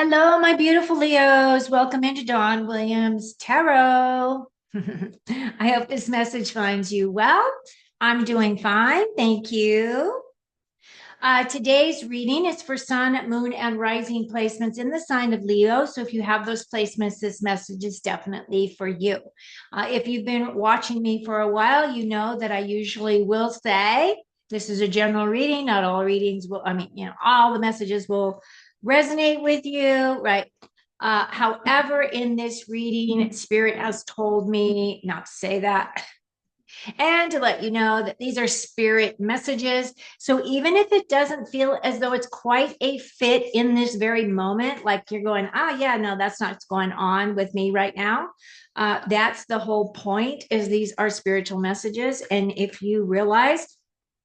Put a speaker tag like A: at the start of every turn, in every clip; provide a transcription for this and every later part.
A: Hello, my beautiful Leos. Welcome into Dawn Williams Tarot. I hope this message finds you well. I'm doing fine. Thank you. Today's reading is for Sun, Moon, and Rising placements in the sign of Leo. So if you have those placements, this message is definitely for you. If you've been watching me for a while, you know that I usually will say this is a general reading. Not all readings will, all the messages will resonate with you, right? However, in this reading, Spirit has told me not to say that and to let you know that these are spirit messages. So even if it doesn't feel as though it's quite a fit in this very moment, like you're going, oh, yeah, no, that's not what's going on with me right now. That's the whole point is these are spiritual messages. And if you realize,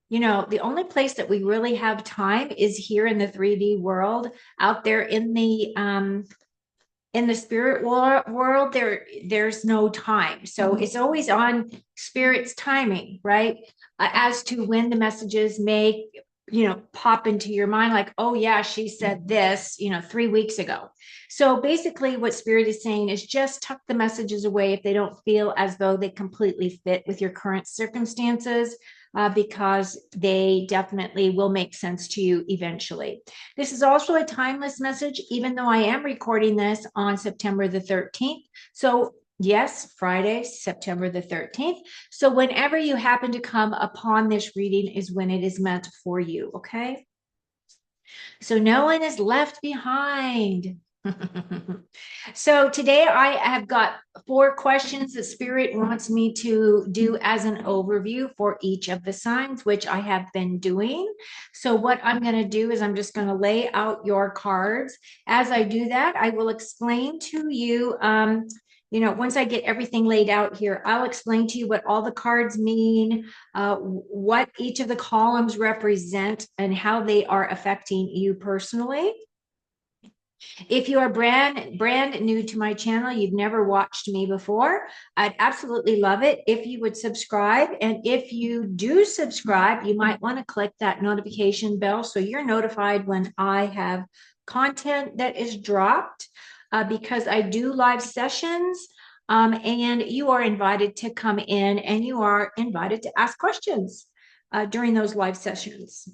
A: the only place that we really have time is here in the 3D world, out there in the spirit world, there's no time. So it's always on spirit's timing, right? As to when the messages may pop into your mind, like, oh yeah, she said this 3 weeks ago. So basically what spirit is saying is just tuck the messages away if they don't feel as though they completely fit with your current circumstances, because they definitely will make sense to you eventually. This is also a timeless message, even though I am recording this on September the 13th. So yes, Friday, September the 13th. So whenever you happen to come upon this reading is when it is meant for you, okay? So no one is left behind. So today I have got 4 questions that Spirit wants me to do as an overview for each of the signs, which I have been doing. So what I'm going to do is I'm just going to lay out your cards. As I do that, I will explain to you, once I get everything laid out here, I'll explain to you what all the cards mean, what each of the columns represent, and how they are affecting you personally. If you are brand new to my channel, you've never watched me before, I'd absolutely love it if you would subscribe. And if you do subscribe, you might want to click that notification bell so you're notified when I have content that is dropped, because I do live sessions, and you are invited to come in and you are invited to ask questions during those live sessions.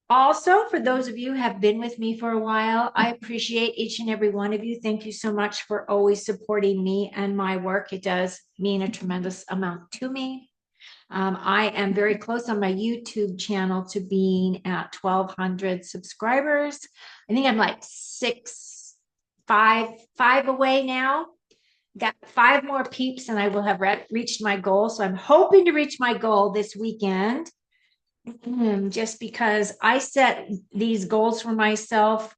A: Also, for those of you who have been with me for a while, I appreciate each and every one of you. Thank you so much for always supporting me and my work. It does mean a tremendous amount to me. I am very close on my YouTube channel to being at 1,200 subscribers. I think I'm like five away now. Got 5 more peeps and I will have reached my goal. So I'm hoping to reach my goal this weekend. Just because I set these goals for myself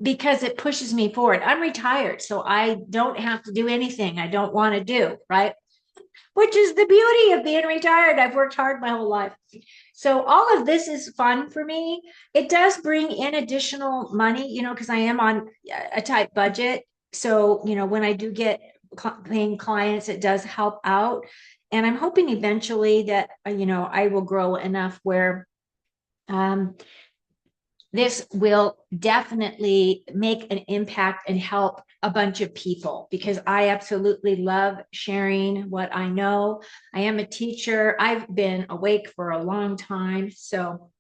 A: because it pushes me forward. I'm retired, so I don't have to do anything I don't want to do, right? Which is the beauty of being retired. I've worked hard my whole life. So all of this is fun for me. It does bring in additional money, because I am on a tight budget. So, when I do get paying clients, it does help out. And I'm hoping eventually that, I will grow enough where this will definitely make an impact and help a bunch of people, because I absolutely love sharing what I know. I am a teacher. I've been awake for a long time. So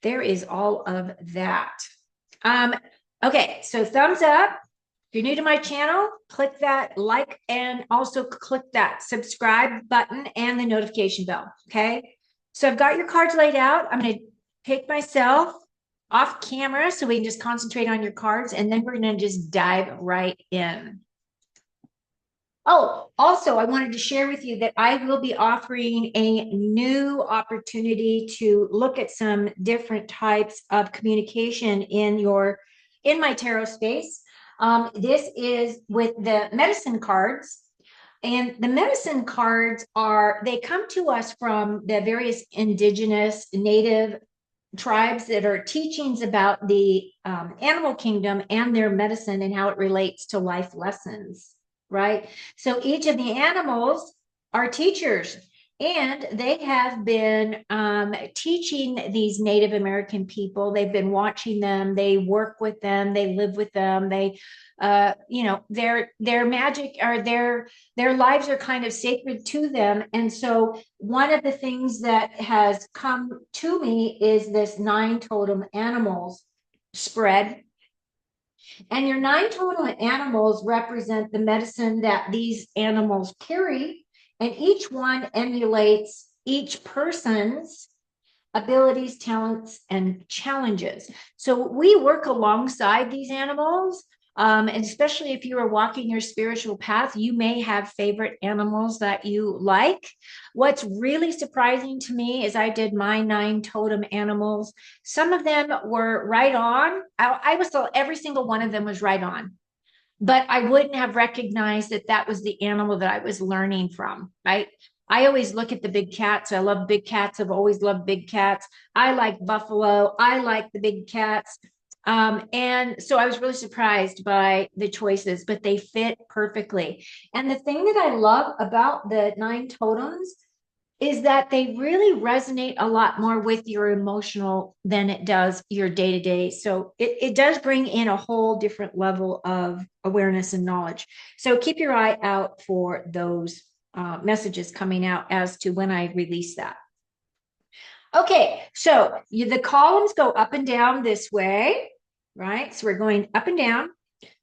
A: there is all of that. Okay, so thumbs up. If you're new to my channel, click that like and also click that subscribe button and the notification bell. Okay, so I've got your cards laid out. I'm going to take myself off camera so we can just concentrate on your cards, and then we're going to just dive right in. Oh, also, I wanted to share with you that I will be offering a new opportunity to look at some different types of communication in my tarot space. This is with the medicine cards. And the medicine cards they come to us from the various indigenous native tribes that are teachings about the animal kingdom and their medicine and how it relates to life lessons, right? So each of the animals are teachers. And they have been teaching these Native American people. They've been watching them. They work with them. They live with them. They, their magic or their lives are kind of sacred to them. And so, one of the things that has come to me is this nine totem animals spread. And your nine totem animals represent the medicine that these animals carry, and each one emulates each person's abilities, talents, and challenges. So we work alongside these animals. And especially if you are walking your spiritual path, you may have favorite animals that you like. What's really surprising to me is I did my nine totem animals. Some of them were right on. I was told every single one of them was right on, but I wouldn't have recognized that that was the animal that I was learning from, right? I always look at the big cats. I love big cats. I've always loved big cats. I like buffalo. I like the big cats. And so I was really surprised by the choices, but they fit perfectly. And the thing that I love about the nine totems is that they really resonate a lot more with your emotional than it does your day to day. So it does bring in a whole different level of awareness and knowledge. So keep your eye out for those messages coming out as to when I release that. Okay, so the columns go up and down this way, right? So we're going up and down.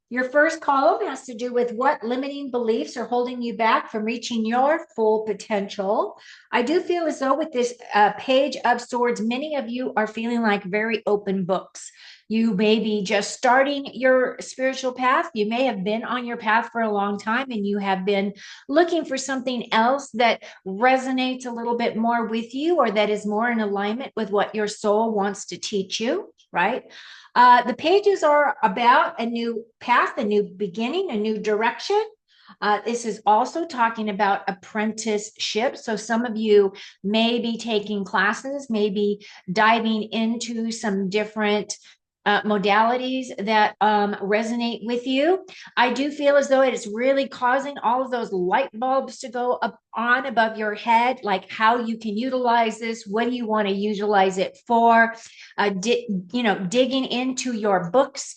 A: Your first column has to do with what limiting beliefs are holding you back from reaching your full potential. I do feel as though with this page of swords, many of you are feeling like very open books. You may be just starting your spiritual path. You may have been on your path for a long time and you have been looking for something else that resonates a little bit more with you or that is more in alignment with what your soul wants to teach you, right? The pages are about a new path, a new beginning, a new direction. This is also talking about apprenticeship. So some of you may be taking classes, maybe diving into some different modalities that resonate with you. I do feel as though it is really causing all of those light bulbs to go up on above your head, like how you can utilize this, what do you want to utilize it for, digging into your books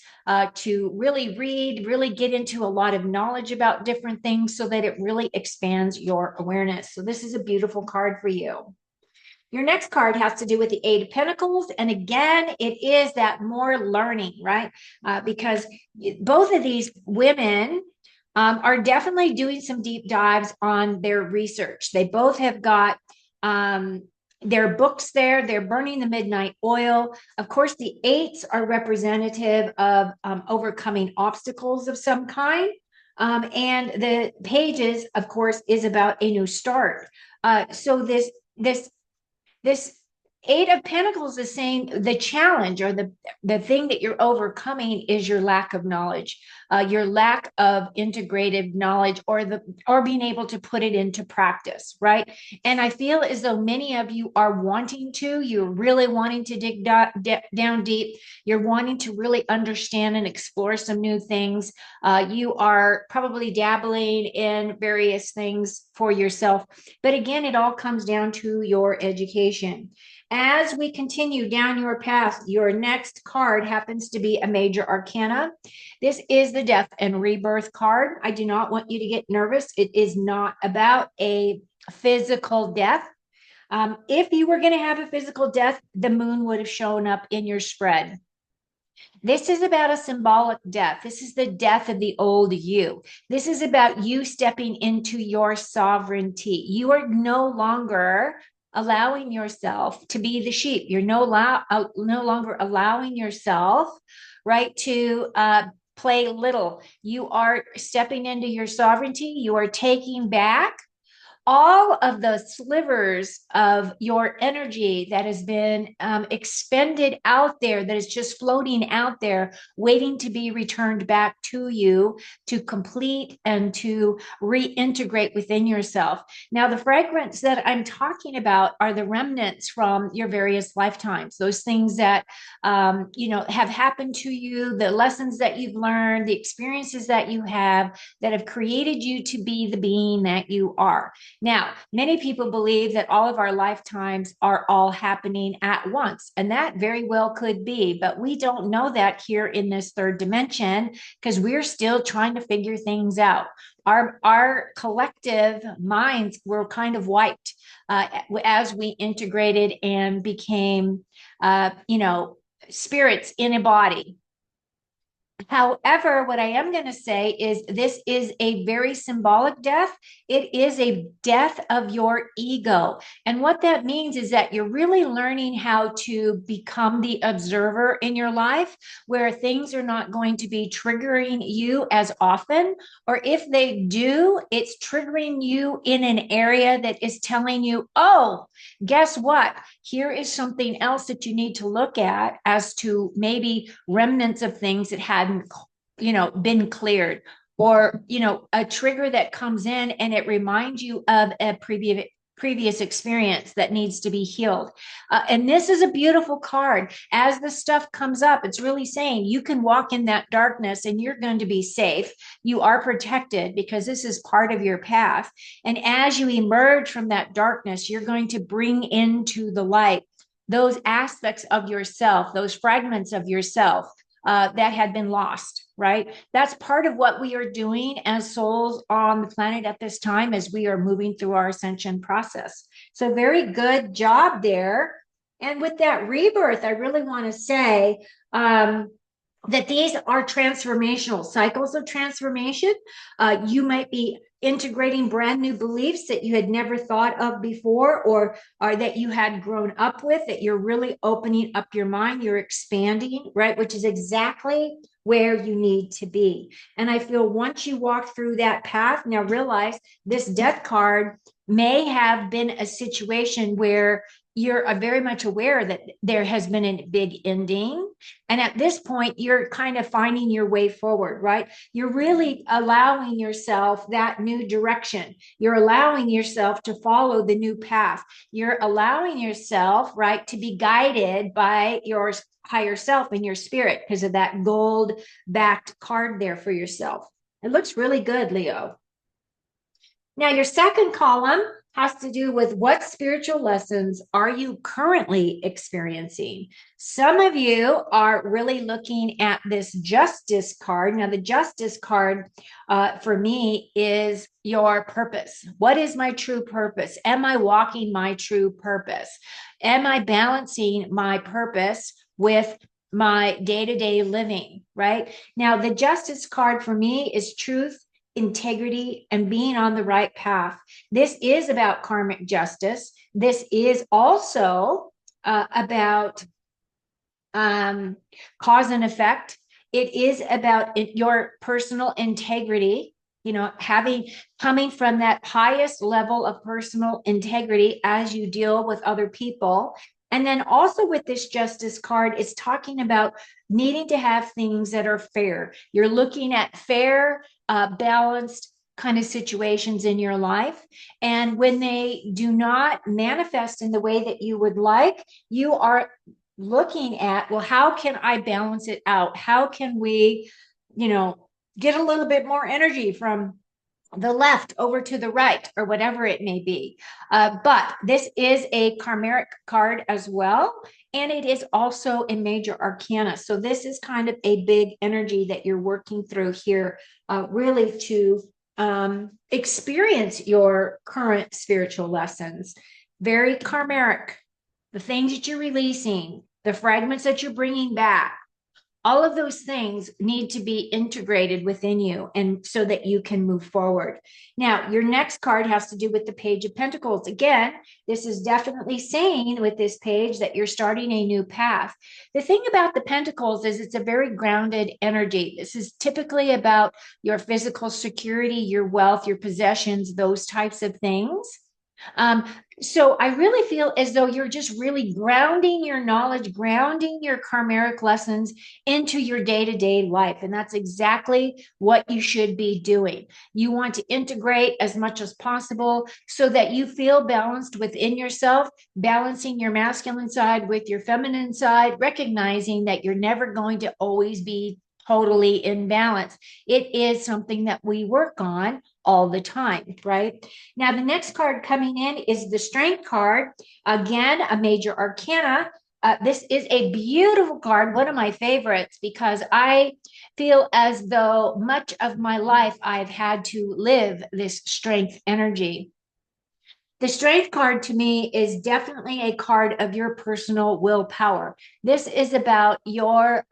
A: to really read, really get into a lot of knowledge about different things so that it really expands your awareness. So this is a beautiful card for you. Your next card has to do with the Eight of Pentacles. And again, it is that more learning, right? Because both of these women are definitely doing some deep dives on their research. They both have got their books there. They're burning the midnight oil. Of course, the eights are representative of overcoming obstacles of some kind. And the pages, of course, is about a new start. So this Eight of Pentacles is saying the challenge or the thing that you're overcoming is your lack of knowledge, your lack of integrative knowledge, or being able to put it into practice, right? And I feel as though many of you are wanting to. You're really wanting to dig down deep. You're wanting to really understand and explore some new things. You are probably dabbling in various things for yourself. But again, it all comes down to your education. As we continue down your path, your next card happens to be a major arcana. This is the death and rebirth card. I do not want you to get nervous. It is not about a physical death. If you were going to have a physical death, the moon would have shown up in your spread. This is about a symbolic death. This is the death of the old you. This is about you stepping into your sovereignty. You are no longer allowing yourself to be the sheep. You're no longer allowing yourself, right, to play little. You are stepping into your sovereignty. You are taking back all of the slivers of your energy that has been expended out there, that is just floating out there, waiting to be returned back to you to complete and to reintegrate within yourself. Now, the fragments that I'm talking about are the remnants from your various lifetimes, those things that have happened to you, the lessons that you've learned, the experiences that you have that have created you to be the being that you are. Now, many people believe that all of our lifetimes are all happening at once, and that very well could be, but we don't know that here in this third dimension because we're still trying to figure things out. Our collective minds were kind of wiped as we integrated and became, spirits in a body. However, what I am going to say is this is a very symbolic death. It is a death of your ego. And what that means is that you're really learning how to become the observer in your life where things are not going to be triggering you as often. Or if they do, it's triggering you in an area that is telling you, oh, guess what? Here is something else that you need to look at as to maybe remnants of things that hadn't, been cleared, or, a trigger that comes in and it reminds you of a previous experience that needs to be healed. And this is a beautiful card. As the stuff comes up, it's really saying you can walk in that darkness and you're going to be safe. You are protected because this is part of your path. And as you emerge from that darkness, you're going to bring into the light those aspects of yourself, those fragments of yourself that had been lost, right? That's part of what we are doing as souls on the planet at this time as we are moving through our ascension process. So, very good job there. And with that rebirth, I really want to say, that these are transformational cycles of transformation. You might be integrating brand new beliefs that you had never thought of before, or that you had grown up with, that you're really opening up your mind, you're expanding, right? Which is exactly where you need to be. And I feel once you walk through that path, now realize this death card may have been a situation where you're very much aware that there has been a big ending. And at this point, you're kind of finding your way forward, right? You're really allowing yourself that new direction. You're allowing yourself to follow the new path. You're allowing yourself, right, to be guided by your higher self and your spirit because of that gold backed card there for yourself. It looks really good, Leo. Now, your second column has to do with what spiritual lessons are you currently experiencing? Some of you are really looking at this justice card. Now, the justice card for me is your purpose. What is my true purpose? Am I walking my true purpose? Am I balancing my purpose with my day-to-day living, right? Now, the justice card for me is truth, integrity, and being on the right path. This is about karmic justice. This is also about cause and effect. It is about your personal integrity, coming from that highest level of personal integrity as you deal with other people. And then also with this justice card, it's talking about needing to have things that are fair. You're looking at fair, balanced kind of situations in your life. And when they do not manifest in the way that you would like, you are looking at, well, how can I balance it out? How can we, get a little bit more energy from the left over to the right, or whatever it may be. But this is a karmic card as well. And it is also a major arcana. So this is kind of a big energy that you're working through here, really to experience your current spiritual lessons. Very karmic. The things that you're releasing, the fragments that you're bringing back, all of those things need to be integrated within you and so that you can move forward. Now, your next card has to do with the Page of Pentacles. Again, this is definitely saying with this page that you're starting a new path. The thing about the Pentacles is it's a very grounded energy. This is typically about your physical security, your wealth, your possessions, those types of things. So I really feel as though you're just really grounding your knowledge, grounding your karmic lessons into your day-to-day life. And that's exactly what you should be doing. You want to integrate as much as possible so that you feel balanced within yourself, balancing your masculine side with your feminine side, recognizing that you're never going to always be totally in balance. It is something that we work on all the time, right? Now, the next card coming in is the Strength card. Again, a major arcana. This is a beautiful card, one of my favorites, because I feel as though much of my life I've had to live this strength energy. The strength card to me is definitely a card of your personal willpower. This is about your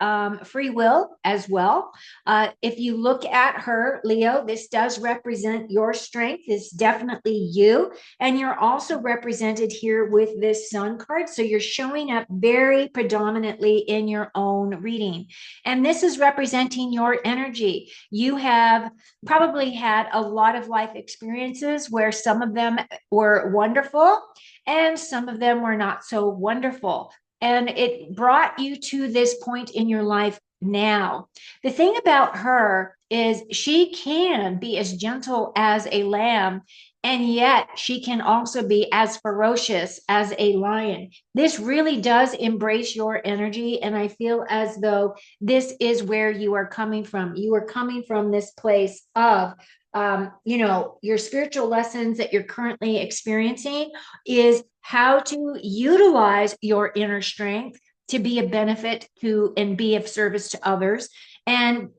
A: free will as well. If you look at her, Leo, this does represent your strength. It's definitely you. And you're also represented here with this sun card. So you're showing up very predominantly in your own reading. And this is representing your energy. You have probably had a lot of life experiences where some of them were wonderful and some of them were not so wonderful. And it brought you to this point in your life now. The thing about her is she can be as gentle as a lamb, and yet she can also be as ferocious as a lion. This really does embrace your energy. And I feel as though this is where you are coming from. You are coming from this place of your spiritual lessons that you're currently experiencing is how to utilize your inner strength to be a benefit to and be of service to others. And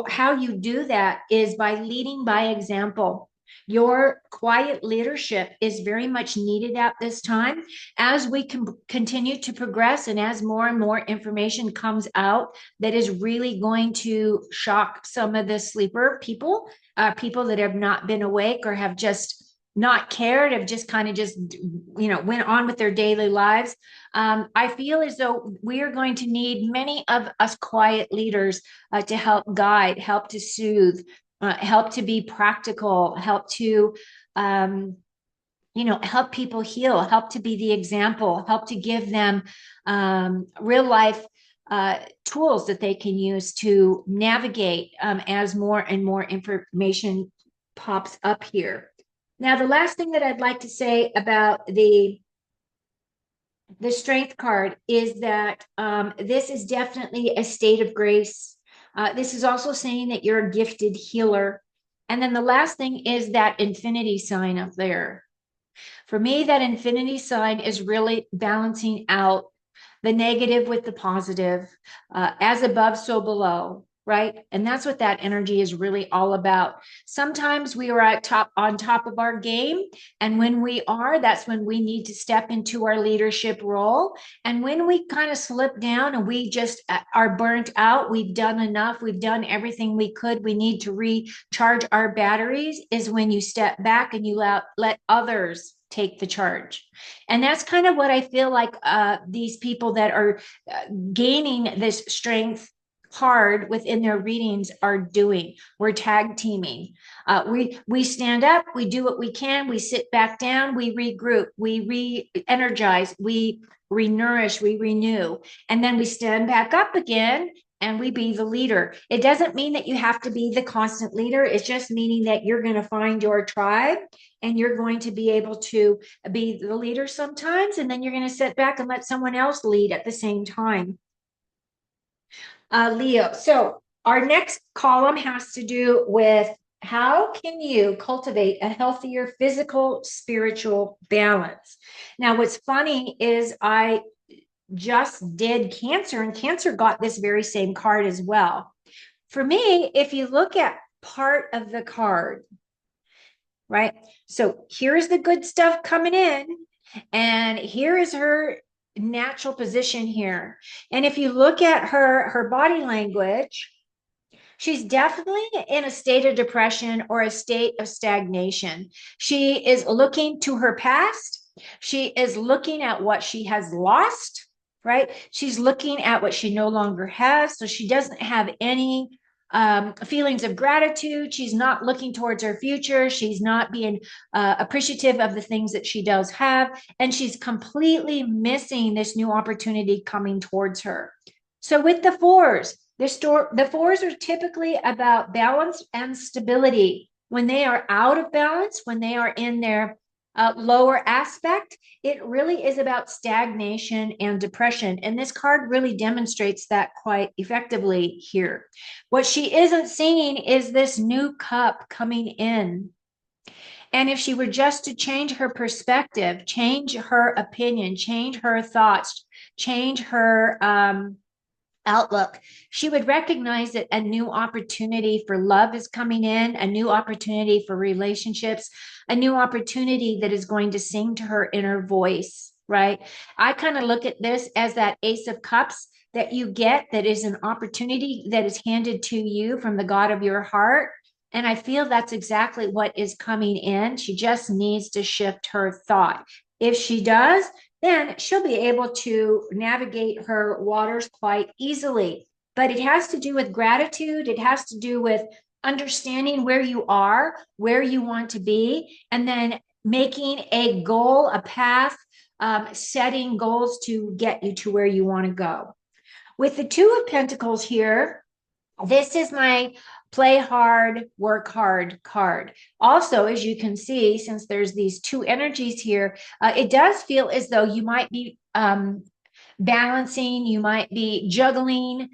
A: how you do that is by leading by example. Your quiet leadership is very much needed at this time as we can continue to progress and as more and more information comes out that is really going to shock some of the sleeper people, people that have not been awake or have just not cared, have just kind of just, went on with their daily lives. I feel as though we are going to need many of us quiet leaders to help guide, help to soothe, help to be practical, help to, help people heal, help to be the example, help to give them real life tools that they can use to navigate as more and more information pops up here. Now, the last thing that I'd like to say about the strength card is that this is definitely a state of grace. This is also saying that you're a gifted healer. And then the last thing is that infinity sign up there. For me, that infinity sign is really balancing out the negative with the positive, as above, so below, right? And that's what that energy is really all about. Sometimes we are on top of our game. And when we are, that's when we need to step into our leadership role. And when we kind of slip down and we just are burnt out, we've done enough, we've done everything we could, we need to recharge our batteries, is when you step back and you let others take the charge. And that's kind of what I feel like these people that are gaining this strength hard within their readings are doing. We're tag teaming. We stand up, we do what we can, we sit back down, we regroup, we re-energize, we renourish, we renew, and then we stand back up again and we be the leader. It doesn't mean that you have to be the constant leader. It's just meaning that you're going to find your tribe and you're going to be able to be the leader sometimes, and then you're going to sit back and let someone else lead at the same time. Leo, so our next column has to do with how can you cultivate a healthier physical, spiritual balance? Now, what's funny is I just did Cancer, and Cancer got this very same card as well. For me, if you look at part of the card, right? So here's the good stuff coming in, and here is her natural position here. And if you look at her body language, she's definitely in a state of depression or a state of stagnation. She is looking to her past. She is looking at what she has lost, right? She's looking at what she no longer has. So she doesn't have any feelings of gratitude. She's not looking towards her future. She's not being appreciative of the things that she does have. And she's completely missing this new opportunity coming towards her. So with the fours, the fours are typically about balance and stability. When they are out of balance, when they are in their lower aspect, it really is about stagnation and depression. And this card really demonstrates that quite effectively here. What she isn't seeing is this new cup coming in. And if she were just to change her perspective, change her opinion, change her thoughts, change her outlook, she would recognize that a new opportunity for love is coming in, a new opportunity for relationships, a new opportunity that is going to sing to her inner voice, right? I kind of look at this as that Ace of Cups that you get, that is an opportunity that is handed to you from the God of your heart. And I feel that's exactly what is coming in. She just needs to shift her thought. If she does, then she'll be able to navigate her waters quite easily. But it has to do with gratitude. It has to do with understanding where you are, where you want to be, and then making a goal, a path, setting goals to get you to where you want to go. With the Two of Pentacles here, this is my play hard, work hard card. Also, as you can see, since there's these two energies here, it does feel as though you might be balancing, you might be juggling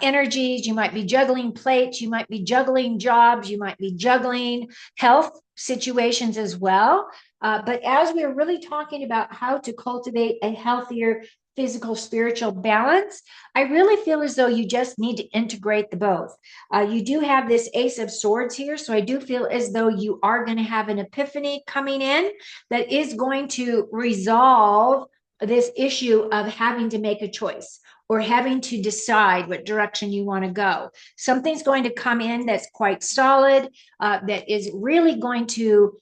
A: energies, you might be juggling plates, you might be juggling jobs, you might be juggling health situations as well. But as we're really talking about how to cultivate a healthier physical spiritual balance, I really feel as though you just need to integrate the both. You do have this Ace of Swords here, so I do feel as though you are going to have an epiphany coming in that is going to resolve this issue of having to make a choice or having to decide what direction you want to go. Something's going to come in that's quite solid, that is really going to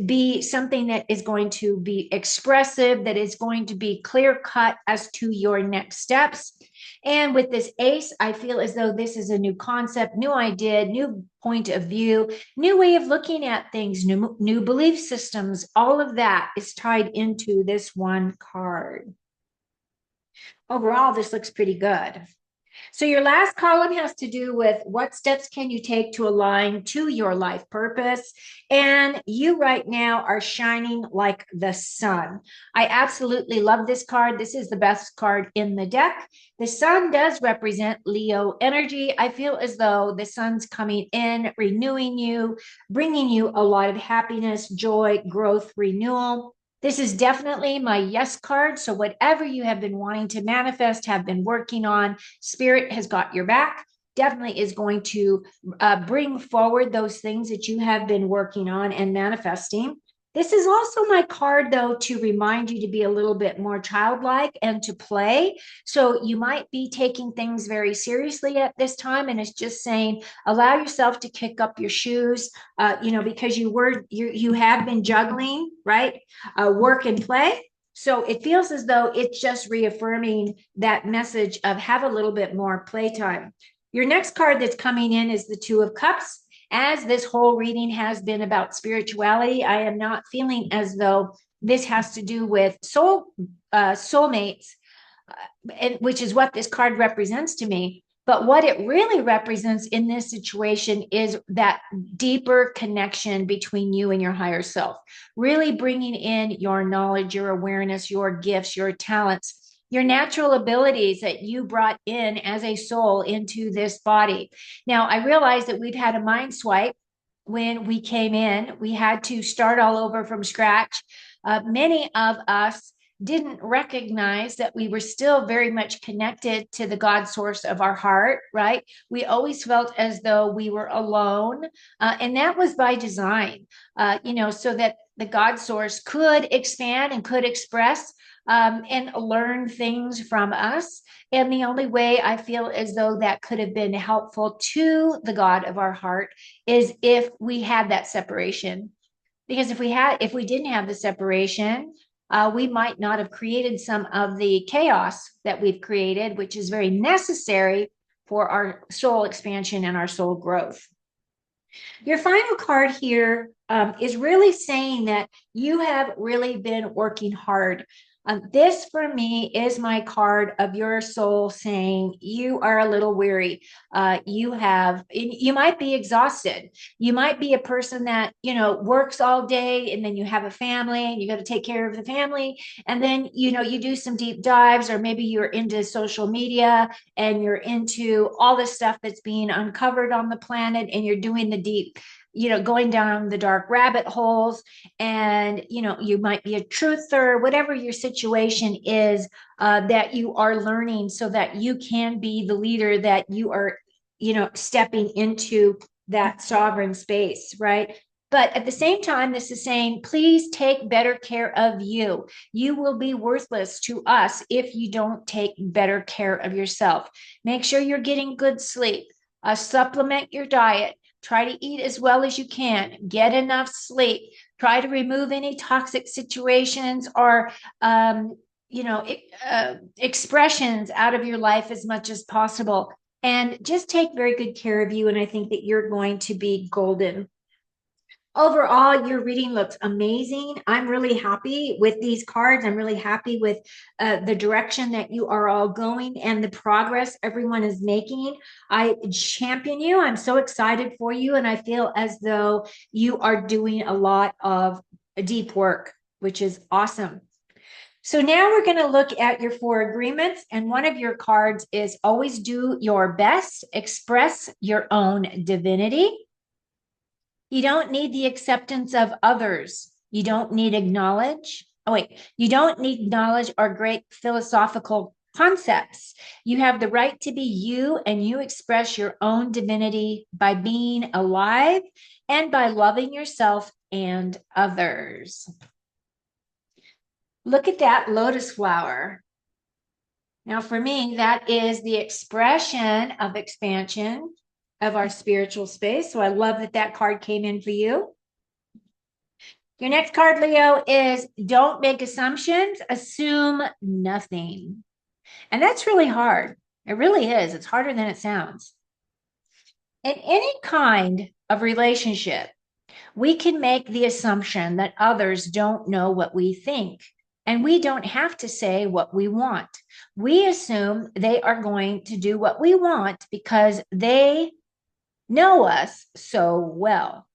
A: be something that is going to be expressive, that is going to be clear cut as to your next steps. And with this Ace, I feel as though this is a new concept, new idea, new point of view, new way of looking at things, new belief systems. All of that is tied into this one card. Overall, this looks pretty good. So your last column has to do with what steps can you take to align to your life purpose. And you right now are shining like the sun. I absolutely love this card. This is the best card in the deck. The sun does represent Leo energy. I feel as though the sun's coming in, renewing you, bringing you a lot of happiness, joy, growth, renewal. This is definitely my yes card. So whatever you have been wanting to manifest, have been working on, Spirit has got your back. Definitely is going to bring forward those things that you have been working on and manifesting. This is also my card, though, to remind you to be a little bit more childlike and to play. So you might be taking things very seriously at this time, and it's just saying, allow yourself to kick up your shoes, because you have been juggling, right? Work and play. So it feels as though it's just reaffirming that message of have a little bit more playtime. Your next card that's coming in is the Two of Cups. As this whole reading has been about spirituality, I am not feeling as though this has to do with soulmates, which is what this card represents to me. But what it really represents in this situation is that deeper connection between you and your higher self, really bringing in your knowledge, your awareness, your gifts, your talents, your natural abilities that you brought in as a soul into this body. Now, I realize that we've had a mind swipe when we came in. We had to start all over from scratch. Many of us didn't recognize that we were still very much connected to the God source of our heart, right? We always felt as though we were alone. And that was by design, so that the God source could expand and could express and learn things from us. And the only way I feel as though that could have been helpful to the God of our heart is if we had that separation. Because if we didn't have the separation, we might not have created some of the chaos that we've created, which is very necessary for our soul expansion and our soul growth. Your final card here is really saying that you have really been working hard. This for me is my card of your soul saying you are a little weary. You might be exhausted. You might be a person that, works all day and then you have a family and you got to take care of the family. And then, you do some deep dives, or maybe you're into social media and you're into all the stuff that's being uncovered on the planet and you're doing the deep going down the dark rabbit holes, and you might be a truther, whatever your situation is, that you are learning so that you can be the leader that you are, stepping into that sovereign space, right? But at the same time, this is saying, please take better care of you. You will be worthless to us if you don't take better care of yourself. Make sure you're getting good sleep. Supplement your diet. Try to eat as well as you can. Get enough sleep. Try to remove any toxic situations or, expressions out of your life as much as possible. And just take very good care of you. And I think that you're going to be golden. Overall, your reading looks amazing. I'm really happy with these cards. I'm really happy with the direction that you are all going and the progress everyone is making. I champion you. I'm so excited for you. And I feel as though you are doing a lot of deep work, which is awesome. So now we're going to look at your 4 agreements. And one of your cards is always do your best, express your own divinity. You don't need the acceptance of others. You don't need acknowledge. Oh, wait, you don't need knowledge or great philosophical concepts. You have the right to be you, and you express your own divinity by being alive and by loving yourself and others. Look at that lotus flower. Now, for me, that is the expression of expansion of our spiritual space. So I love that that card came in for you. Your next card, Leo, is don't make assumptions, assume nothing. And that's really hard. It really is. It's harder than it sounds. In any kind of relationship, we can make the assumption that others don't know what we think, and we don't have to say what we want. We assume they are going to do what we want because they know us so well.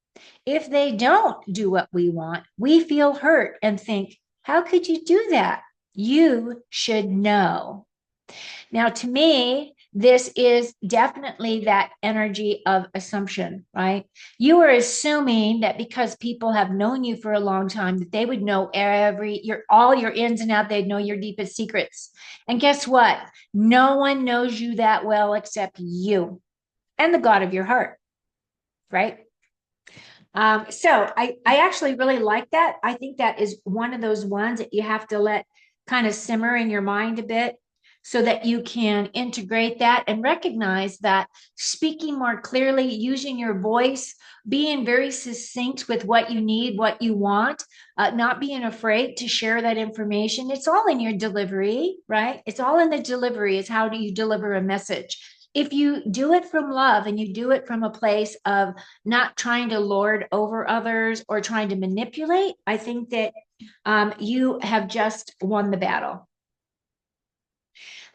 A: If they don't do what we want, we feel hurt and think, how could you do that? You should know. Now, to me, this is definitely that energy of assumption, right? You are assuming that because people have known you for a long time, that they would know all your ins and outs, they'd know your deepest secrets. And guess what? No one knows you that well except you and the God of your heart, right? So I actually really like that. I think that is one of those ones that you have to let kind of simmer in your mind a bit so that you can integrate that and recognize that speaking more clearly, using your voice, being very succinct with what you need, what you want, not being afraid to share that information. It's all in your delivery, right? It's all in the delivery. Is how do you deliver a message? If you do it from love and you do it from a place of not trying to lord over others or trying to manipulate, I think that you have just won the battle.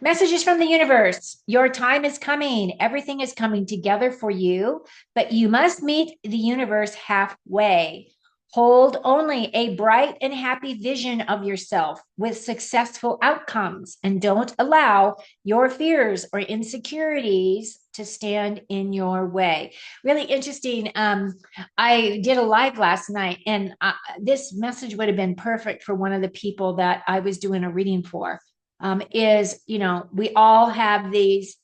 A: Messages from the universe. Your time is coming. Everything is coming together for you, but you must meet the universe halfway. Hold only a bright and happy vision of yourself with successful outcomes, and don't allow your fears or insecurities to stand in your way. Really interesting. I did a live last night, and this message would have been perfect for one of the people that I was doing a reading for. We all have these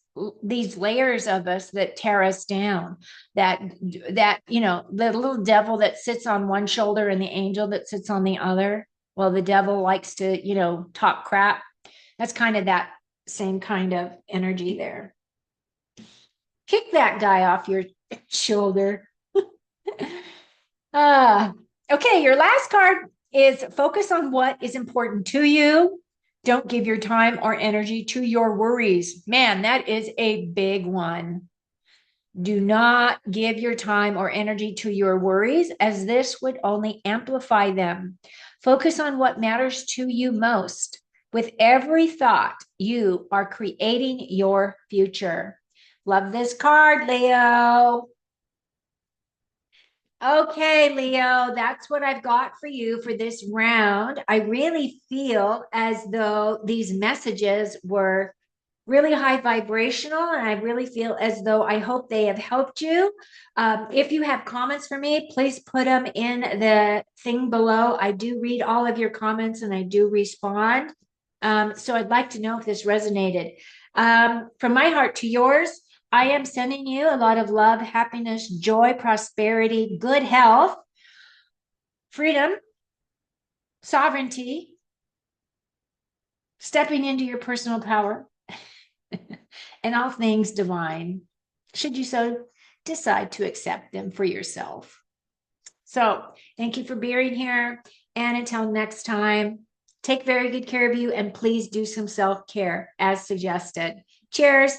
A: layers of us that tear us down, that the little devil that sits on one shoulder and the angel that sits on the other. Well, the devil likes to talk crap. That's kind of that same kind of energy there. Kick that guy off your shoulder. Okay, your last card is focus on what is important to you. Don't give your time or energy to your worries. Man, that is a big one. Do not give your time or energy to your worries, as this would only amplify them. Focus on what matters to you most. With every thought, you are creating your future. Love this card, Leo. Okay, Leo, that's what I've got for you for this round. I really feel as though these messages were really high vibrational, and I really feel as though I hope they have helped you. If you have comments for me, please put them in the thing below. I do read all of your comments and I do respond. So I'd like to know if this resonated. From my heart to yours, I am sending you a lot of love, happiness, joy, prosperity, good health, freedom, sovereignty, stepping into your personal power, and all things divine, should you so decide to accept them for yourself. So thank you for being here. And until next time, take very good care of you and please do some self-care as suggested. Cheers.